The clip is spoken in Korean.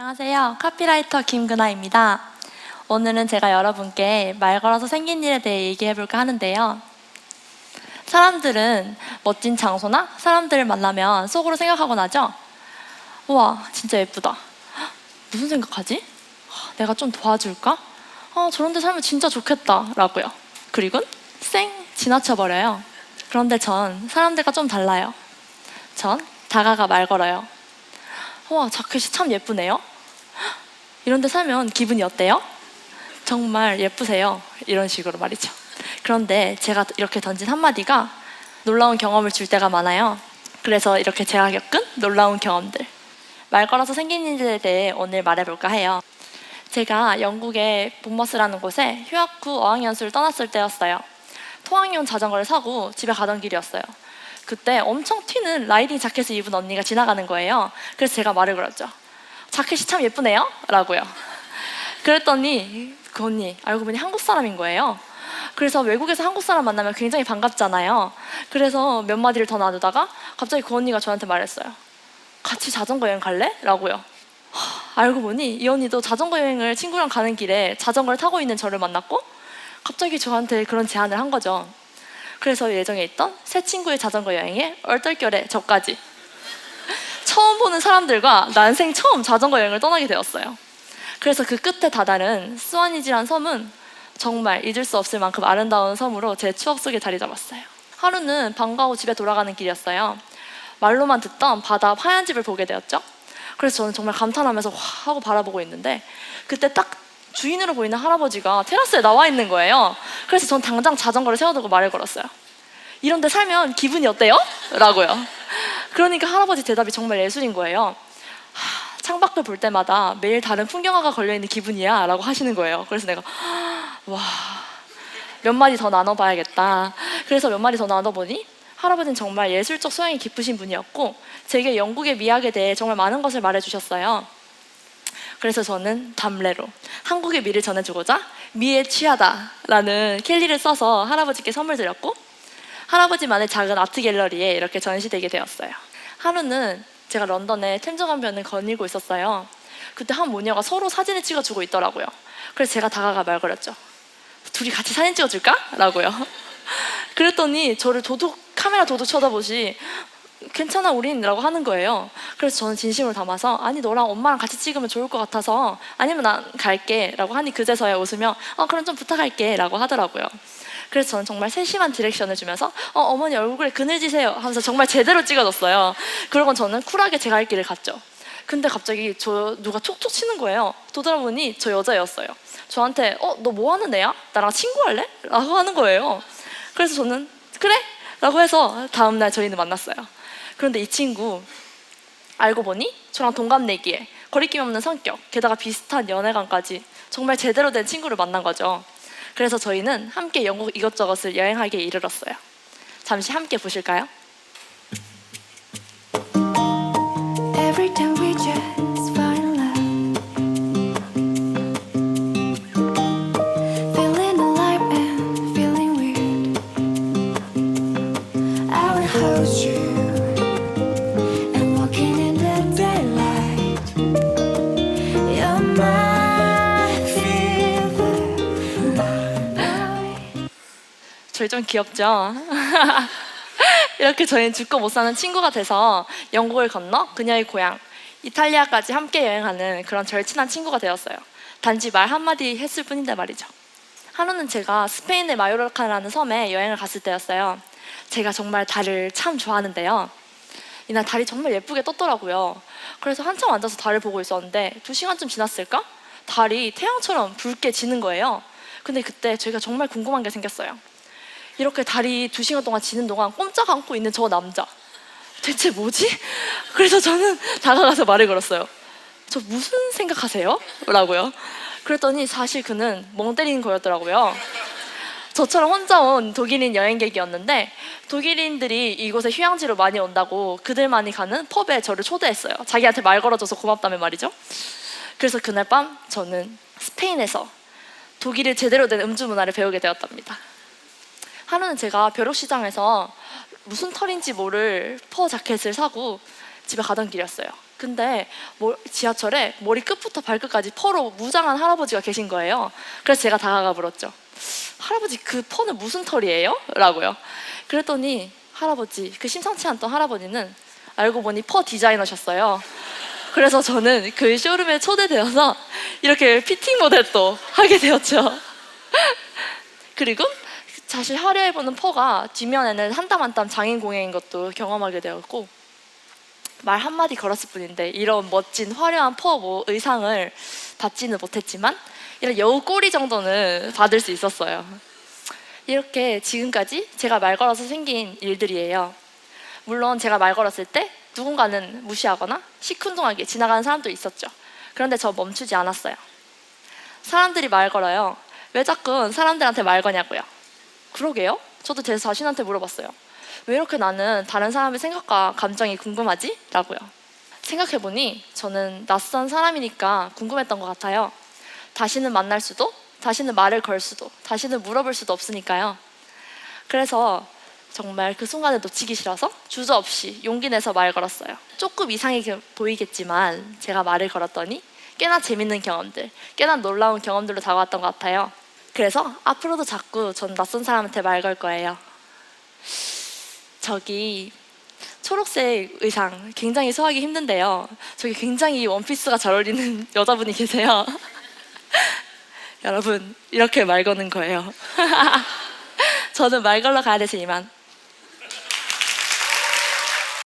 안녕하세요. 카피라이터 김근아입니다. 오늘은 제가 여러분께 말 걸어서 생긴 일에 대해 얘기해볼까 하는데요. 사람들은 멋진 장소나 사람들을 만나면 속으로 생각하곤 하죠. 우와, 진짜 예쁘다. 헉, 무슨 생각하지? 내가 좀 도와줄까? 저런 데 살면 진짜 좋겠다 라고요. 그리고 쌩 지나쳐버려요. 그런데 전 사람들과 좀 달라요. 전 다가가 말 걸어요. 우와, 자켓이 참 예쁘네요. 이런 데 살면 기분이 어때요? 정말 예쁘세요. 이런 식으로 말이죠. 그런데 제가 이렇게 던진 한마디가 놀라운 경험을 줄 때가 많아요. 그래서 이렇게 제가 겪은 놀라운 경험들, 말 걸어서 생긴 일에 대해 오늘 말해볼까 해요. 제가 영국의 본머스라는 곳에 휴학 후 어학연수를 떠났을 때였어요. 통학용 자전거를 사고 집에 가던 길이었어요. 그때 엄청 튀는 라이딩 자켓을 입은 언니가 지나가는 거예요. 그래서 제가 말을 걸었죠. 자켓이 참 예쁘네요? 라고요. 그랬더니 그 언니 알고 보니 한국 사람인 거예요. 그래서 외국에서 한국 사람 만나면 굉장히 반갑잖아요. 그래서 몇 마디를 더 나누다가 갑자기 그 언니가 저한테 말했어요. 같이 자전거 여행 갈래? 라고요. 알고 보니 이 언니도 자전거 여행을 친구랑 가는 길에 자전거를 타고 있는 저를 만났고 갑자기 저한테 그런 제안을 한 거죠. 그래서 예정에 있던 새 친구의 자전거 여행에 얼떨결에 저까지 처음 보는 사람들과 난생 처음 자전거 여행을 떠나게 되었어요. 그래서 그 끝에 다다른 스와니지란 섬은 정말 잊을 수 없을 만큼 아름다운 섬으로 제 추억 속에 자리 잡았어요. 하루는 방과 후 집에 돌아가는 길이었어요. 말로만 듣던 바다 하얀 집을 보게 되었죠. 그래서 저는 정말 감탄하면서 와 하고 바라보고 있는데 그때 딱 주인으로 보이는 할아버지가 테라스에 나와 있는 거예요. 그래서 전 당장 자전거를 세워두고 말을 걸었어요. 이런 데 살면 기분이 어때요? 라고요. 그러니까 할아버지 대답이 정말 예술인 거예요. 창밖을 볼 때마다 매일 다른 풍경화가 걸려있는 기분이야 라고 하시는 거예요. 그래서 내가 와, 몇 마디 더 나눠봐야겠다. 그래서 몇 마디 더 나눠보니 할아버지는 정말 예술적 소양이 깊으신 분이었고 제게 영국의 미학에 대해 정말 많은 것을 말해주셨어요. 그래서 저는 담례로 한국의 미를 전해주고자 미에 취하다 라는 캘리를 써서 할아버지께 선물 드렸고 할아버지만의 작은 아트 갤러리에 이렇게 전시되게 되었어요. 하루는 제가 런던에 템즈강변을 거닐고 있었어요. 그때 한 모녀가 서로 사진을 찍어주고 있더라고요. 그래서 제가 다가가 말 걸었죠. 둘이 같이 사진 찍어줄까? 라고요. 그랬더니 저를 카메라 도둑 쳐다보시 괜찮아 우린 라고 하는 거예요. 그래서 저는 진심을 담아서 아니 너랑 엄마랑 같이 찍으면 좋을 것 같아서 아니면 난 갈게 라고 하니 그제서야 웃으며 그럼 좀 부탁할게 라고 하더라고요. 그래서 저는 정말 세심한 디렉션을 주면서 어머니 얼굴에 그늘지세요 하면서 정말 제대로 찍어줬어요. 그러고 저는 쿨하게 제가 할 길을 갔죠. 근데 갑자기 누가 촉촉 치는 거예요. 돌아보니 저 여자였어요. 저한테 너 뭐 하는 애야? 나랑 친구할래? 라고 하는 거예요. 그래서 저는 그래? 라고 해서 다음날 저희는 만났어요. 그런데 이 친구 알고 보니 저랑 동갑내기에 거리낌 없는 성격, 게다가 비슷한 연애관까지 정말 제대로 된 친구를 만난 거죠. 그래서 저희는 함께 영국 이것저것을 여행하기에 이르렀어요. 잠시 함께 보실까요? Every time we just fall in love, feeling alive and feeling weird. I will hold you and walking in the daylight. You're my fever. 저희 좀 귀엽죠? 이렇게 저희는 죽고 못 사는 친구가 돼서 영국을 건너 그녀의 고향 이탈리아까지 함께 여행하는 그런 절친한 친구가 되었어요. 단지 말 한마디 했을 뿐인데 말이죠. 하루는 제가 스페인의 마요르카라는 섬에 여행을 갔을 때였어요. 제가 정말 달을 참 좋아하는데요. 이날 달이 정말 예쁘게 떴더라고요. 그래서 한참 앉아서 달을 보고 있었는데 2시간쯤 지났을까? 달이 태양처럼 붉게 지는 거예요. 근데 그때 제가 정말 궁금한 게 생겼어요. 이렇게 달이 2시간 동안 지는 동안 꼼짝 않고 있는 저 남자 대체 뭐지? 그래서 저는 다가가서 말을 걸었어요. 저 무슨 생각하세요? 라고요. 그랬더니 사실 그는 멍 때리는 거였더라고요. 저처럼 혼자 온 독일인 여행객이었는데 독일인들이 이곳에 휴양지로 많이 온다고 그들만이 가는 펍에 저를 초대했어요. 자기한테 말 걸어줘서 고맙다며 말이죠. 그래서 그날 밤 저는 스페인에서 독일의 제대로 된 음주 문화를 배우게 되었답니다. 하루는 제가 벼룩시장에서 무슨 털인지 모를 퍼 자켓을 사고 집에 가던 길이었어요. 근데 지하철에 머리 끝부터 발끝까지 퍼로 무장한 할아버지가 계신 거예요. 그래서 제가 다가가 물었죠. 할아버지, 그 퍼는 무슨 털이에요? 라고요. 그랬더니 할아버지, 그 심상치 않던 할아버지는 알고 보니 퍼 디자이너셨어요. 그래서 저는 그 쇼룸에 초대되어서 이렇게 피팅 모델도 하게 되었죠. 그리고 사실 화려해보는 퍼가 뒷면에는 한 땀 한 땀 장인 공예인 것도 경험하게 되었고, 말 한마디 걸었을 뿐인데 이런 멋진 화려한 퍼 의상을 받지는 못했지만 이런 여우 꼬리 정도는 받을 수 있었어요. 이렇게 지금까지 제가 말 걸어서 생긴 일들이에요. 물론 제가 말 걸었을 때 누군가는 무시하거나 시큰둥하게 지나가는 사람도 있었죠. 그런데 저 멈추지 않았어요. 사람들이 말 걸어요. 왜 자꾸 사람들한테 말 거냐고요. 그러게요? 저도 제 자신한테 물어봤어요. 왜 이렇게 나는 다른 사람의 생각과 감정이 궁금하지? 라고요. 생각해보니 저는 낯선 사람이니까 궁금했던 것 같아요. 다시는 만날 수도, 다시는 말을 걸 수도, 다시는 물어볼 수도 없으니까요. 그래서 정말 그 순간을 놓치기 싫어서 주저없이 용기 내서 말 걸었어요. 조금 이상해 보이겠지만 제가 말을 걸었더니 꽤나 재밌는 경험들, 꽤나 놀라운 경험들로 다가왔던 것 같아요. 그래서 앞으로도 자꾸 전 낯선 사람한테 말 걸 거예요. 저기 초록색 의상 굉장히 소화하기 힘든데요. 저기 굉장히 원피스가 잘 어울리는 여자분이 계세요. 여러분, 이렇게 말 거는 거예요. 저는 말 걸러 가야 돼서 이만.